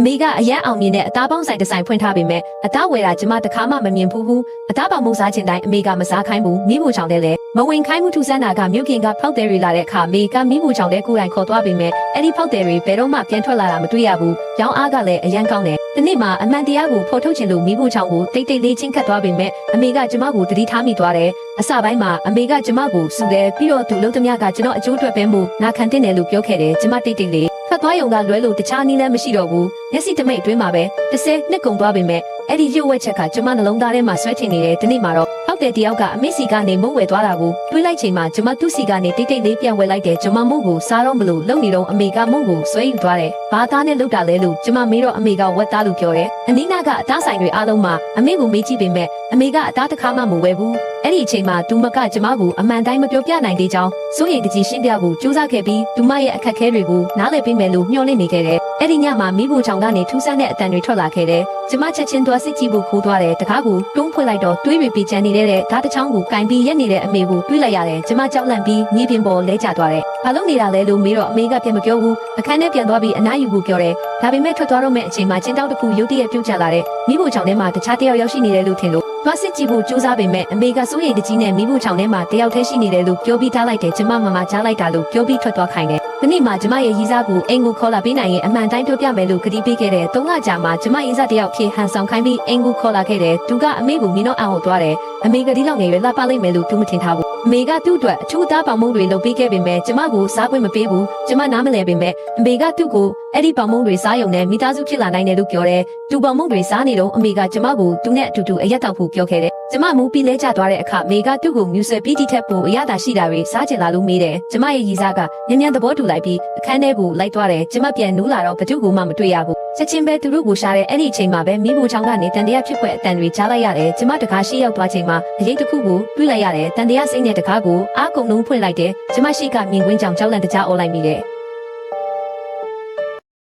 မေကအရန်အောင်မြင်တဲ့အသားပေါင်းဆိုင်တစ်ဆိုင်ဖွင့်ထားပေမဲ့အသားဝယ်တာကျမတခါမှမမြင်ဘူးအသားပေါင်မုံစားခြင်းတိုင်းအမေကမစားခိုင်းဘူးမိဖို့ချောင်တဲ့လေမဝင်ခိုင်းမှုထူဆန်းတာကမြို့ခင်ကဖောက်တယ်တွေလာတဲ့အခါမေကမိဖို့ချောင်တဲ့ကိုယ်တိုင်ခေါ်သွားပေမဲ့အဲ့ဒီဖောက်တယ်တွေဘယ်တော့မှပြန်ထွက်လာတာမတွေ့ရဘူးရောင်းအားကလည်းအရန်ကောင်းတယ်ဒီနေ့မှာအမှန်တရားကိုဖော်ထုတ်ခြင်းလို့မိဖို့ချောင်ကိုတိတ်တိတ်လေးချင်းခတ်သွားပေမဲ့အမေကကျမကိုတတိထားမိသွားတယ်အစပိုင်းမှာအမေကကျမကိုစုတယ်ပြီးတော့သူလုံးသမျှကကျွန်တော်အကျိုးအတွက်ပဲမို့ငါခံတင်တယ်လို့ပြောခဲ့တယ်ကျမတိတ်တိတ်လေးထွက်သွားရုံကလွဲလို့တခြားနည်းလမ်းမရှိတော့ဘူးမျက်စိတမိတ်အတွင်းမှာပဲ30နှစ်ကုန်သွားပေမဲ့အဲ့ဒီရုပ်ဝက်ချက်ကကျမနှလုံးသားထဲမှာဆွဲထင်နေတဲ့ဒီနေ့မှာတော့ဟုတ်တယ်တယောက်ကအမေစီကနေမုံဝယ်သွားတာကိုတွေးလိုက်ချိန်မှာကျမသူ့စီကနေတိတ်တိတ်လေးပြန်ဝယ်လိုက်တယ်ကျမမုံကိုစားတော့မလို့လုံနေတော့အမေကမုံကိုဆွဲယူသွားတယ်ဘာသားနဲ့လောက်တာလဲလို့ကျမမေးတော့အမေကဝက်သားလို့ပြောတယ်အနီးနားကအသားဆိုင်တွေအားလုံးမှာအမေကိုမေးကြည့်ပေမဲ့အမေကအသားတစ်ခါမှမဝယ်ဘူးအဲ့ဒီအချိန်မှာဒူမကကျမကိုအမှန်တိုင်းမပြောပြနိုင်သေးကြောင်းစိုးရိမ်တကြီးရှင်းပြဖို့ကြိုးစားခဲ့ပြီးဒူမရဲ့အခက်အခဲတွေကိုနားလည်ပေးမယ်လို့မျှော်လင့်နေခဲ့တယ်အဲ့ဒီညမှာမိဖို့ချောင်ကနေထူးဆန်းတဲ့အတန်တွေထွက်လာခဲ့တယ်ကျမချက်ချင်းသွားစစ်ကြည့်ဖို့ခိုးသွားတယ်တကားကိုတွန်းဖွင့်လိုက်တော့တွေးတွေပြေချန်နေတဲ့ဓာတ်တစ်ချောင်းကိုကင်ပြီးရက်နေတဲ့အမေကိုတွေးလိုက်ရတယ်ကျမကြောက်လန့်ပြီးမြေပြင်ပေါ်လဲကျသွားတယ်ဘာလို့နေတာလဲလို့မေးတော့အမေကပြန်မပြောဘူးအခန်းထဲပြန်သွားပြီးအနားယူဖို့ပြောတယ်ဒါပေမဲ့ထွက်သွားတော့မဲ့အချိန်မှာကျင်းတောက်တစ်ခုရုတ်တရက်ပြုတ်ကျလာတဲ့မိဖို့ချောင်ထဲမှာတခြားတယောက်ရောက်ရှိနေတယ်လို့ထင်လို့သွားစစ်ကြည့်ဖို့ကြိုးစားပေမဲ့အမေကစိုးရိမ်တကြီးနဲ့မိဖို့ချောင်ထဲမှာတယောက်တည်းရှိနေတယ်လို့ပြောပြီးထားလိုက်တယ်ကျမမမကြားလိုက်တာလို့ပြောပြီးထွက်သွားခိုင်းတယ်ဒီနေ့မှာကျမရဲ့ရီစားကိုအိမ်ကိုခေါ်လာပေးနိုင်ရင်အမှန်တိုင်းပြောပြမယ်လို့ကတိပေးခဲ့တဲ့3လကြာမှာကျမရီစားတယောက်ဖြစ်ဟန်ဆောင်ခိုင်းပြီးအိမ်ကိုခေါ်လာခဲ့တယ်သူကအမေကိုမင်းတော့အောင်သွားတယ်အမေကဒီလောက်ငယ်ရွယ်လာပါလိမ့်မယ်လို့သူမထင်ထားဘူးအမေကသူ့အတွက်အထူးသားပေါင်မုံတွေလုပ်ပေးခဲ့ပေမဲ့ကျမကိုစားခွင့်မပေးဘူးကျမနားမလဲပေမဲ့အမေကသူ့ကိုအဲ့ဒီပေါင်မုံတွေစားရုံနဲ့မိသားစုဖြစ်လာနိုင်တယ်လို့ပြောတယ်သူပေါင်မုံတွေစားနေတော့အမေကကျမကိုသူနဲ့အတူတူအရက်တောက်ဖို့ပြောခဲ့တယ်ကျမမူပြီးလဲကျသွားတဲ့အခါမေကသူ့ကိုမြူဆွဲပြီးတိထက်ပိုအရသာရှိတာတွေစားချင်လာလို့မေးတယ်ကျမရဲ့ရီစားကညံ့ညံ့သဘောတူလိုက်ပြီးအခန်းထဲကိုလိုက်သွားတယ်ကျမပြန်နူးလာတော့ဘသူ့ကိုမှမတွေ့ရဘူးချက်ချင်းပဲသူတို့ကိုရှာတဲ့အဲ့ဒီအချိန်မှာပဲမိဖို့ချောင်းကနေတန်တရားဖြစ်ွက်အတန်တွေကြားလိုက်ရတယ်ကျမတကားရှိရောက်သွားချိန်မှာအရေးတစ်ခုကိုတွေးလိုက်ရတယ်တန်တရားစိမ့်တဲ့တကားကိုအားကုန်လုံးဖွင့်လိုက်တယ်ကျမရှိကမြင်ကွင်းကြောင်ကြောက်လန့်တကြားអော်လိုက်မိတယ်